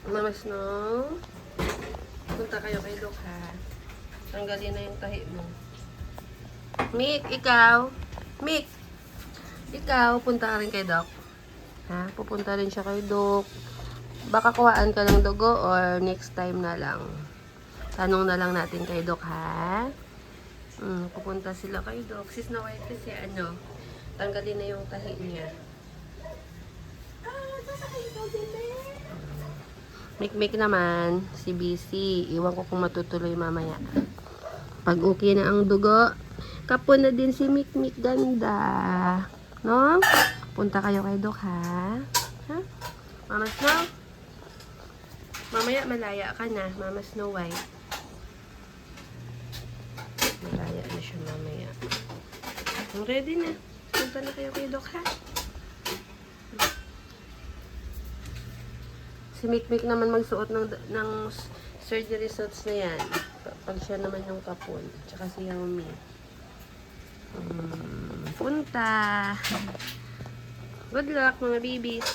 Mamas, no? Punta kayo kay Doc, ha? Tanggalin na yung tahi mo. Mick, ikaw? Mick, ikaw, punta ka rin kay Doc. Ha? Pupunta rin siya kay Doc. Baka kuhaan ka ng dugo or next time na lang. Tanong na lang natin kay Doc, ha? Pupunta sila kay Doc. Sis na white kasi tanggalin na yung tahi niya. Mikmik naman, si BC. Iwan ko kung matutuloy mamaya. Pag okay na ang dugo, kapon na din si Mikmik, ganda. No? Punta kayo kay Doc, ha? Ha? Mama Snow? Mamaya malaya ka na, Mama Snow White. Malaya na siya mamaya. Ready na. Punta na kayo kay Doc, ha? Si Mikmik naman magsuot ng surgery suits na yan. Pag siya naman yung kapon. Tsaka si Xiaomi. Punta. Good luck, mga babies.